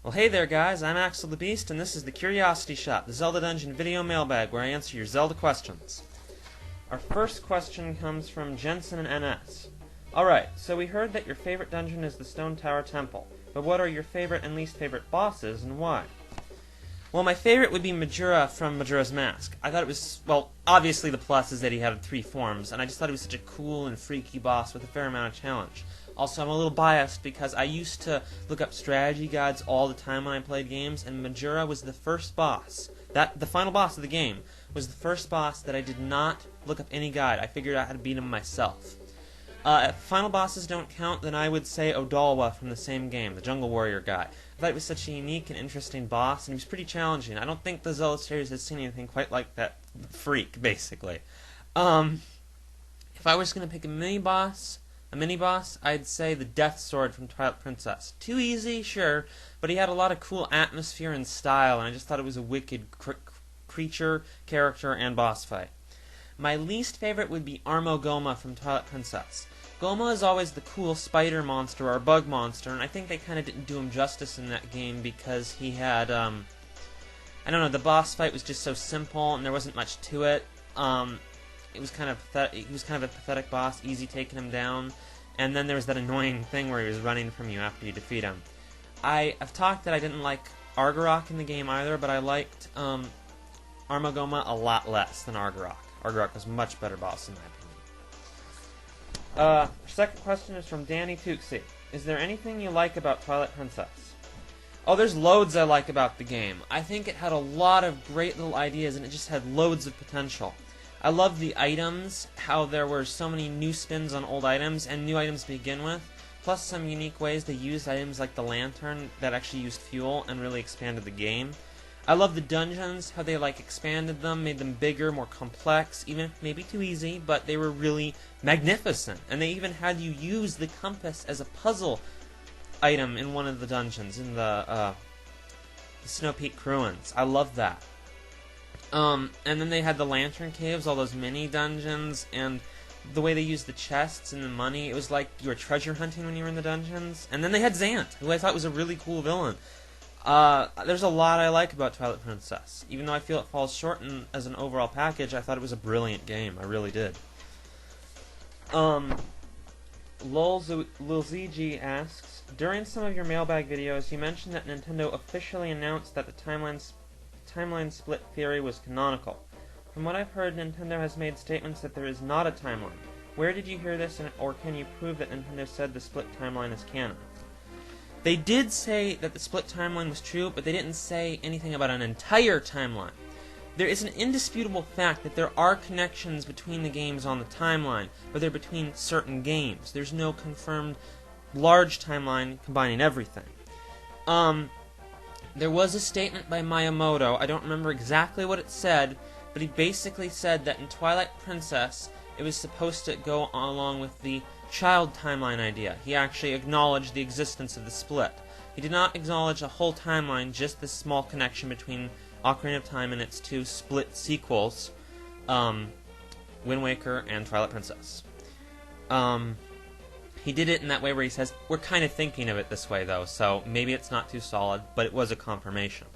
Well, hey there, guys. I'm Axel the Beast, and this is the Curiosity Shop, the Zelda Dungeon video mailbag, where I answer your Zelda questions. Our first question comes from Jensen and NS. Alright, so we heard that your favorite dungeon is the Stone Tower Temple, but what are your favorite and least favorite bosses, and why? Well, my favorite would be Majora from Majora's Mask. I thought it was, well, obviously the plus is that he had 3 forms, and I just thought he was such a cool and freaky boss with a fair amount of challenge. Also, I'm a little biased because I used to look up strategy guides all the time when I played games, and Majora was the first boss. The final boss of the game was the first boss that I did not look up any guide. I figured out how to beat him myself. If final bosses don't count, then I would say Odalwa from the same game, the Jungle Warrior guy. I thought he was such a unique and interesting boss, and he was pretty challenging. I don't think the Zelda series has seen anything quite like that freak, basically. If I was going to pick a mini-boss, I'd say the Death Sword from Twilight Princess. Too easy, sure, but he had a lot of cool atmosphere and style, and I just thought it was a wicked creature, character, and boss fight. My least favorite would be Armogoma from Twilight Princess. Goma is always the cool spider monster or bug monster, and I think they kind of didn't do him justice in that game because he had, I don't know, the boss fight was just so simple and there wasn't much to it. It was kind of pathetic. He was kind of a pathetic boss, easy taking him down, and then there was that annoying thing where he was running from you after you defeat him. I've talked that I didn't like Argarok in the game either, but I liked Armogoma a lot less than Argarok. Argarok was a much better boss in my opinion. Our second question is from Danny Tuxi. Is there anything you like about Twilight Princess? Oh, there's loads I like about the game. I think it had a lot of great little ideas, and it just had loads of potential. I love the items, how there were so many new spins on old items, and new items to begin with, plus some unique ways they used items like the lantern that actually used fuel and really expanded the game. I love the dungeons, how they expanded them, made them bigger, more complex, even if maybe too easy, but they were really magnificent. And they even had you use the compass as a puzzle item in one of the dungeons, in the Snow Peak Ruins. I love that. And then they had the Lantern Caves, all those mini dungeons, and the way they used the chests and the money, it was like you were treasure hunting when you were in the dungeons. And then they had Zant, who I thought was a really cool villain. There's a lot I like about Twilight Princess. Even though I feel it falls short as an overall package, I thought it was a brilliant game. I really did. LulZG asks, during some of your mailbag videos, you mentioned that Nintendo officially announced that the timeline split theory was canonical. From what I've heard, Nintendo has made statements that there is not a timeline. Where did you hear this, or can you prove that Nintendo said the split timeline is canon? They did say that the split timeline was true, but they didn't say anything about an entire timeline. There is an indisputable fact that there are connections between the games on the timeline, but they're between certain games. There's no confirmed large timeline combining everything. There was a statement by Miyamoto, I don't remember exactly what it said, but he basically said that in Twilight Princess, it was supposed to go along with the child timeline idea. He actually acknowledged the existence of the split. He did not acknowledge a whole timeline, just this small connection between Ocarina of Time and its 2 split sequels, Wind Waker and Twilight Princess. He did it in that way where he says, we're kind of thinking of it this way though, so maybe it's not too solid, but it was a confirmation.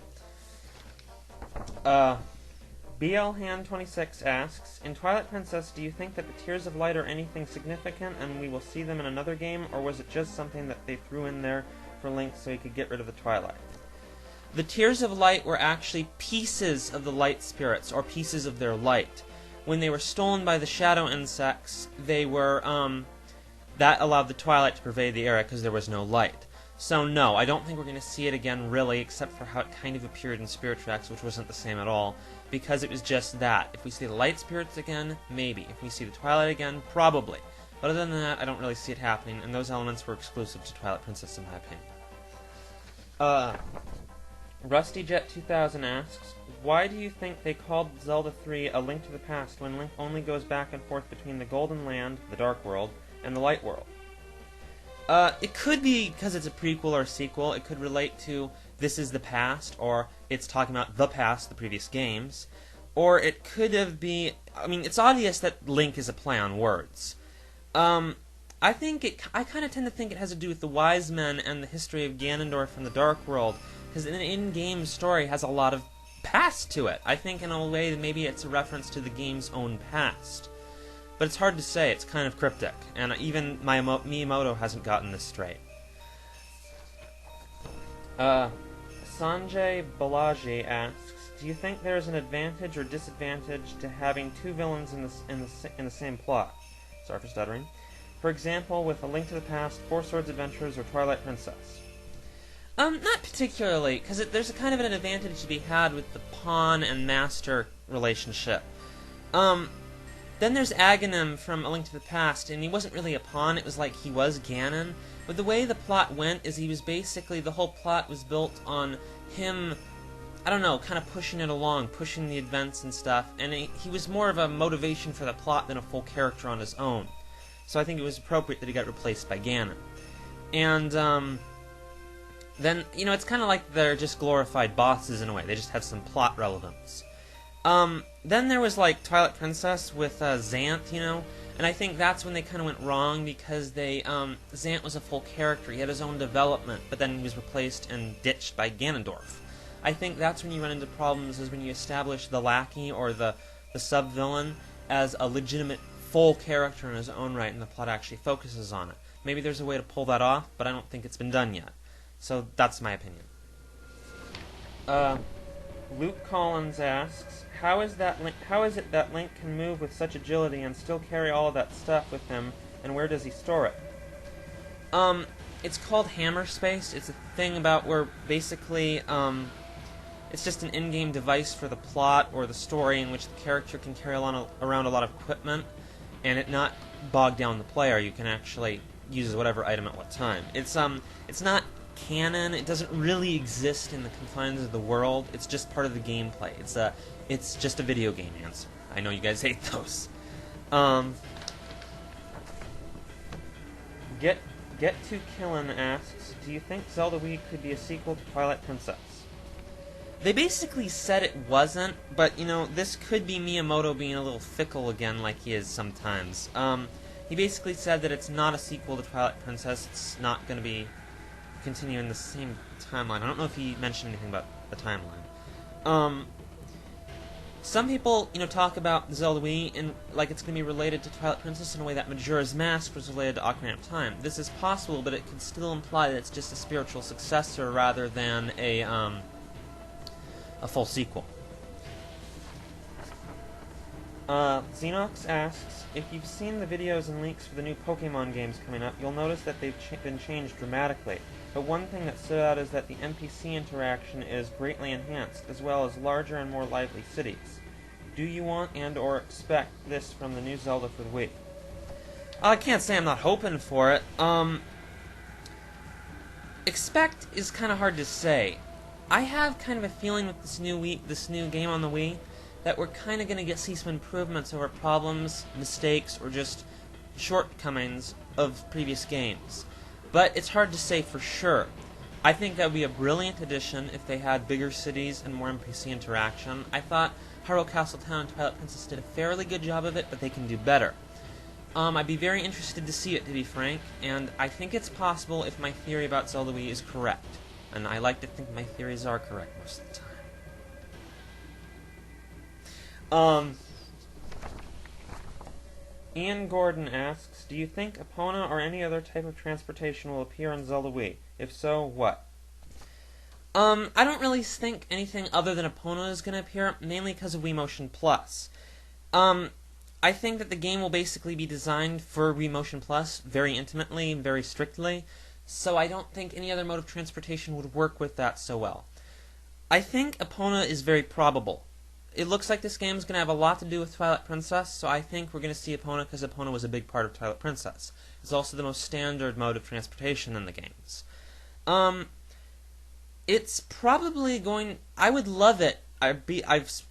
BLHand26 asks, in Twilight Princess, do you think that the Tears of Light are anything significant and we will see them in another game, or was it just something that they threw in there for Link so he could get rid of the Twilight? The Tears of Light were actually pieces of the light spirits, or pieces of their light. When they were stolen by the shadow insects, they were, that allowed the Twilight to pervade the area because there was no light. So no, I don't think we're going to see it again really, except for how it kind of appeared in Spirit Tracks, which wasn't the same at all, because it was just that. If we see the light spirits again, maybe. If we see the Twilight again, probably. But other than that, I don't really see it happening, and those elements were exclusive to Twilight Princess in my opinion. RustyJet2000 asks, why do you think they called Zelda 3 A Link to the Past when Link only goes back and forth between the Golden Land, the Dark World, and the Light World? It could be because it's a prequel or a sequel. It could relate to this is the past, or it's talking about the past, the previous games. Or it could have been... I mean, it's obvious that Link is a play on words. I kind of tend to think it has to do with the Wise Men and the history of Ganondorf from the Dark World, because an in-game story has a lot of past to it. I think in a way that maybe it's a reference to the game's own past. But it's hard to say, it's kind of cryptic, and even Miyamoto hasn't gotten this straight. Sanjay Balaji asks, do you think there is an advantage or disadvantage to having two villains in the same plot? Sorry for stuttering. For example, with A Link to the Past, Four Swords Adventures, or Twilight Princess. Not particularly, because there's a kind of an advantage to be had with the pawn and master relationship. Then there's Aghanim from A Link to the Past, and he wasn't really a pawn, it was like he was Ganon. But the way the plot went is he was basically, the whole plot was built on him, I don't know, kind of pushing it along, pushing the events and stuff, and he was more of a motivation for the plot than a full character on his own. So I think it was appropriate that he got replaced by Ganon. And, then, you know, it's kind of like they're just glorified bosses in a way, they just have some plot relevance. Then there was, like, Twilight Princess with, Zant, you know, and I think that's when they kind of went wrong, because Zant was a full character, he had his own development, but then he was replaced and ditched by Ganondorf. I think that's when you run into problems, is when you establish the lackey, or the sub-villain, as a legitimate full character in his own right, and the plot actually focuses on it. Maybe there's a way to pull that off, but I don't think it's been done yet. So that's my opinion. Luke Collins asks, how is it that Link can move with such agility and still carry all of that stuff with him, and where does he store it? It's called hammer space. It's a thing about where basically, it's just an in-game device for the plot or the story in which the character can carry around a lot of equipment, and it not bog down the player. You can actually use whatever item at what time. It's not canon. It doesn't really exist in the confines of the world. It's just part of the gameplay. It's just a video game answer. I know you guys hate those. Get to Killin asks, do you think Zelda Wii could be a sequel to Twilight Princess? They basically said it wasn't, but you know, this could be Miyamoto being a little fickle again, like he is sometimes. He basically said that it's not a sequel to Twilight Princess. It's not going to be continuing the same timeline. I don't know if he mentioned anything about the timeline. Some people, you know, talk about the Zelda Wii and like it's going to be related to Twilight Princess in a way that Majora's Mask was related to Ocarina of Time. This is possible, but it could still imply that it's just a spiritual successor rather than a full sequel. Xenox asks, if you've seen the videos and leaks for the new Pokemon games coming up, you'll notice that they've been changed dramatically. But one thing that stood out is that the NPC interaction is greatly enhanced, as well as larger and more lively cities. Do you want and or expect this from the new Zelda for the Wii? I can't say I'm not hoping for it. Expect is kind of hard to say. I have kind of a feeling with this new game on the Wii, that we're kind of going to see some improvements over problems, mistakes, or just shortcomings of previous games. But it's hard to say for sure. I think that would be a brilliant addition if they had bigger cities and more NPC interaction. I thought Hyrule Castle Town and Twilight Princess did a fairly good job of it, but they can do better. I'd be very interested to see it, to be frank, and I think it's possible if my theory about Zelda Wii is correct. And I like to think my theories are correct most of the time. Ian Gordon asks, do you think Epona or any other type of transportation will appear on Zelda Wii? If so, what? I don't really think anything other than Epona is going to appear, mainly because of Wii Motion Plus. I think that the game will basically be designed for Wii Motion Plus very intimately, very strictly, so I don't think any other mode of transportation would work with that so well. I think Epona is very probable. It looks like this game is going to have a lot to do with Twilight Princess, so I think we're going to see Epona because Epona was a big part of Twilight Princess. It's also the most standard mode of transportation in the games. It's probably going... I would love it. I've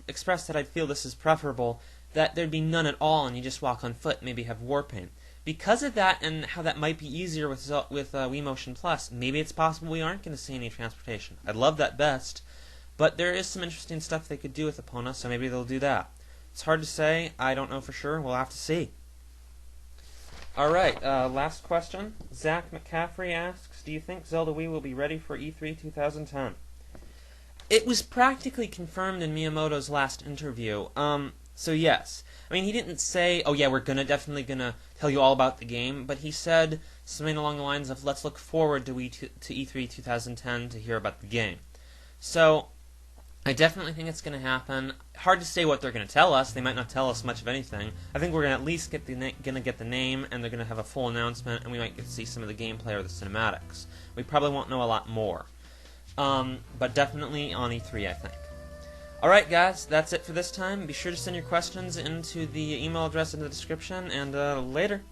expressed that I feel this is preferable, that there'd be none at all and you just walk on foot, maybe have war paint. Because of that and how that might be easier with Wii Motion Plus, maybe it's possible we aren't going to see any transportation. I'd love that best. But there is some interesting stuff they could do with Epona, so maybe they'll do that. It's hard to say. I don't know for sure. We'll have to see. Alright, last question. Zach McCaffrey asks, do you think Zelda Wii will be ready for E3 2010? It was practically confirmed in Miyamoto's last interview. So yes. I mean, he didn't say, oh yeah, we're definitely gonna tell you all about the game, but he said something along the lines of, let's look forward to E3 2010 to hear about the game. So, I definitely think it's going to happen. Hard to say what they're going to tell us. They might not tell us much of anything. I think we're going to at least get the name, and they're going to have a full announcement, and we might get to see some of the gameplay or the cinematics. We probably won't know a lot more. But definitely on E3, I think. Alright guys, that's it for this time. Be sure to send your questions into the email address in the description, and later.